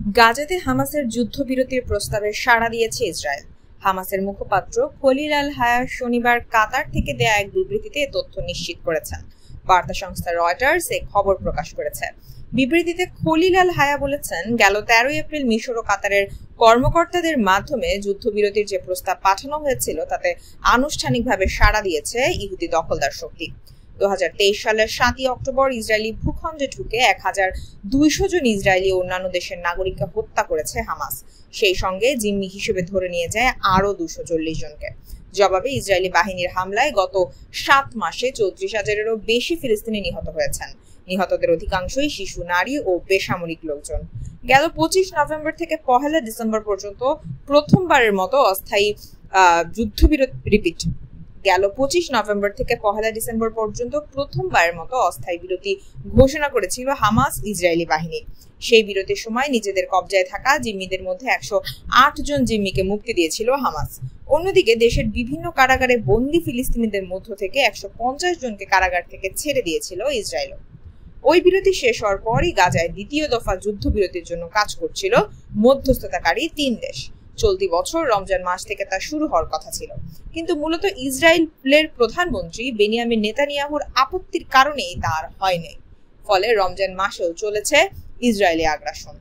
গাজাতে হামাসের যুদ্ধবিরতির প্রস্তাবে সাড়া দিয়েছে ইসরায়েল। হামাসের মুখপাত্র খলিল আল হায়া শনিবার কাতার থেকে দেয়া এক বিবৃতিতে এ তথ্য নিশ্চিত করেছেন। বার্তা সংস্থা রয়টার্স এই খবর প্রকাশ করেছে। বিবৃতিতে খলিল আল হায়া বলেছেন, গেল 13 এপ্রিল মিশর ও কাতারের কর্মকর্তাদের মাধ্যমে যুদ্ধবিরতির যে প্রস্তাব পাঠানো হয়েছিল তাতে আনুষ্ঠানিকভাবে সাড়া দিয়েছে ইহুদি দখলদার শক্তি। 2023 সালের 7 অক্টোবর ইসরায়েলি ভূখণ্ডে ঢুকে 1200 জন ইসরায়েলি ও অন্যান্য দেশের নাগরিককে হত্যা করেছে হামাস। সেই সঙ্গে জিম্মি হিসেবে ধরে নিয়ে যায় আরো 240 জনকে। জবাবে ইসরায়েলি বাহিনীর হামলায় গত 7 মাসে 34,000-এরও বেশি ফিলিস্তিনি নিহত হয়েছেন। নিহতদের অধিকাংশই শিশু, নারী ও বেসামরিক লোকজন। গেল 25 নভেম্বর থেকে 1 ডিসেম্বর পর্যন্ত প্রথমবারের মতো অস্থায়ী অস্থায়ী বিরতি ঘোষণা করেছিল হামাস ইসরায়েলি বাহিনী। সেই বিরতির সময় নিজেদের কবজায় থাকা জিম্মিদের মধ্যে 108 জন জিম্মিকে মুক্তি দিয়েছিল হামাস। অন্যদিকে দেশের বিভিন্ন কারাগারে বন্দী ফিলিস্তিনিদের মধ্য থেকে 150 জনকে কারাগার থেকে ছেড়ে দিয়েছিল ইসরায়েল। ওই বিরতি শেষ হওয়ার পরই গাজায় দ্বিতীয় দফা যুদ্ধবিরতির জন্য কাজ করছিল মধ্যস্থতাকারী 3 দেশ। চলতি বছর রমজান মাস থেকে তা শুরু হওয়ার কথা ছিল, কিন্তু মূলত ইসরায়েলের প্রধানমন্ত্রী বেনিয়ামিন নেতানিয়াহুর আপত্তির কারণেই তা আর হয়নি। ফলে রমজান মাসেও চলেছে ইসরায়েলি আগ্রাসন।